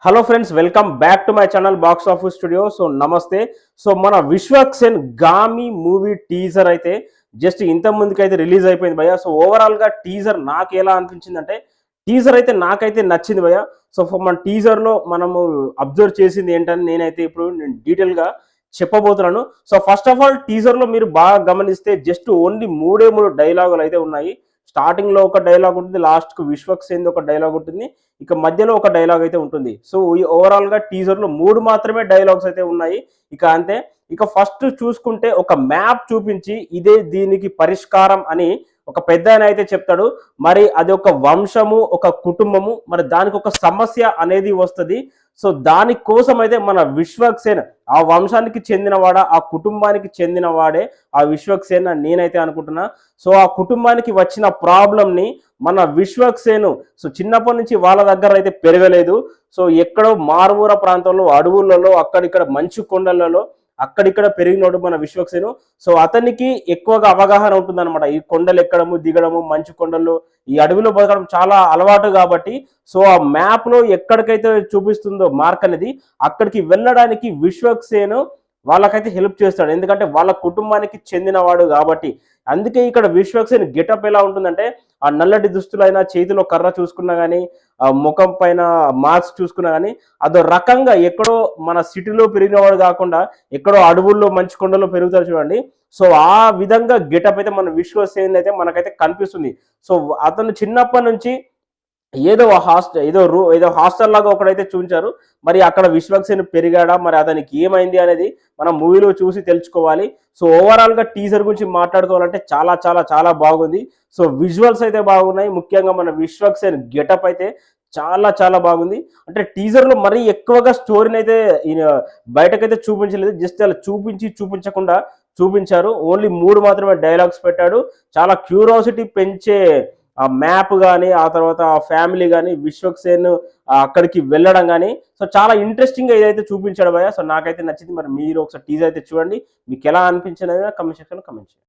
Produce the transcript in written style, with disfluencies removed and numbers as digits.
Hello friends, welcome back to my channel box office studio. So నమస్తే. So మన Vishwaksen Gaami movie teaser అయితే just ఇంత ముందుకైతే రిలీజ్ అయిపోయింది భయ్య. సో ఓవరాల్గా టీజర్ నాకు ఎలా అనిపించింది అంటే, టీజర్ అయితే నాకైతే నచ్చింది భయ్య. సో మన టీజర్లో మనము అబ్జర్వ్ చేసింది ఏంటని నేనైతే ఇప్పుడు డీటెయిల్గా చెప్పబోతున్నాను. సో ఫస్ట్ ఆఫ్ ఆల్ టీజర్లో మీరు బాగా గమనిస్తే జస్ట్ ఓన్లీ మూడు డైలాగులు అయితే ఉన్నాయి. స్టార్టింగ్లో ఒక డైలాగ్ ఉంటుంది, లాస్ట్కు విశ్వక్సేన్ ఒక డైలాగ్ ఉంటుంది, ఇక మధ్యలో ఒక డైలాగ్ అయితే ఉంటుంది. సో ఈ ఓవరాల్గా టీజర్లో మూడు మాత్రమే డైలాగ్స్ అయితే ఉన్నాయి. ఇక అంతే. ఇక ఫస్ట్ చూసుకుంటే ఒక మ్యాప్ చూపించి ఇదే దీనికి పరిష్కారం అని ఒక పెద్ద ఆయన అయితే చెప్తాడు. మరి అది ఒక వంశము, ఒక కుటుంబము, మరి దానికి ఒక సమస్య అనేది వస్తుంది. సో దానికోసం అయితే మన విశ్వక్సేన్ ఆ వంశానికి చెందినవాడా, ఆ కుటుంబానికి చెందినవాడే ఆ విశ్వక్సేన్ అని నేనైతే అనుకుంటున్నా. సో ఆ కుటుంబానికి వచ్చిన ప్రాబ్లంని మన విశ్వక్సేను సో చిన్నప్పటి నుంచి వాళ్ళ దగ్గర అయితే పెరగలేదు. సో ఎక్కడో మారుమూల ప్రాంతంలో, అడవులలో, అక్కడిక్కడ మంచు కొండలలో అక్కడిక్కడ పెరిగినోడు మన విశ్వక్సేను. సో అతనికి ఎక్కువగా అవగాహన ఉంటుందన్నమాట. ఈ కొండలు ఎక్కడము, దిగడము, మంచు కొండలు, ఈ అడవిలో బతకడం చాలా అలవాటు కాబట్టి సో ఆ మ్యాప్లో ఎక్కడికైతే చూపిస్తుందో మార్క్ అనేది అక్కడికి వెళ్ళడానికి విశ్వక్సేను వాళ్ళకైతే హెల్ప్ చేస్తాడు. ఎందుకంటే వాళ్ళ కుటుంబానికి చెందినవాడు కాబట్టి. అందుకే ఇక్కడ విశ్వక్సేన్ గెటప్ ఎలా ఉంటుందంటే, ఆ నల్లటి దుస్తులైనా, చేతిలో కర్ర చూసుకున్నా కానీ, ఆ ముఖం పైన మాస్క్ చూసుకున్నా కానీ అదో రకంగా ఎక్కడో మన సిటీలో పెరిగినవాడు కాకుండా ఎక్కడో అడవుల్లో మంచు కొండలో పెరుగుతారు చూడండి. సో ఆ విధంగా గెటప్ అయితే మన విశ్వక్సేన్ అయితే మనకైతే కనిపిస్తుంది. సో అతను చిన్నప్పటి నుంచి ఏదో హాస్టల్ లాగా ఒకడైతే చూపించారు. మరి అక్కడ విశ్వక్సేన్ పెరిగాడా, మరి అతనికి ఏమైంది అనేది మనం మూవీలో చూసి తెలుసుకోవాలి. సో ఓవరాల్గా టీజర్ గురించి మాట్లాడుకోవాలంటే చాలా చాలా చాలా బాగుంది. సో విజువల్స్ అయితే బాగున్నాయి. ముఖ్యంగా మన విశ్వక్సేన్ గెటప్ అయితే చాలా చాలా బాగుంది. అంటే టీజర్లో మరీ ఎక్కువగా స్టోరీని అయితే బయటకైతే చూపించలేదు. జస్ట్ అలా చూపించకుండా చూపించారు. ఓన్లీ మూడు మాత్రమే డైలాగ్స్ పెట్టాడు. చాలా క్యూరియాసిటీ పెంచే ఆ మ్యాప్ కానీ, ఆ తర్వాత ఆ ఫ్యామిలీ కానీ, విశ్వక్సేన్ అక్కడికి వెళ్ళడం కానీ సో చాలా ఇంట్రెస్టింగ్గా ఏదైతే చూపించాడు భయ్య. సో నాకైతే నచ్చింది. మరి మీరు ఒకసారి టీజర్ అయితే చూడండి, మీకు ఎలా అనిపించింది కమెంట్ సెక్షన్లో కమెంట్ చేయండి.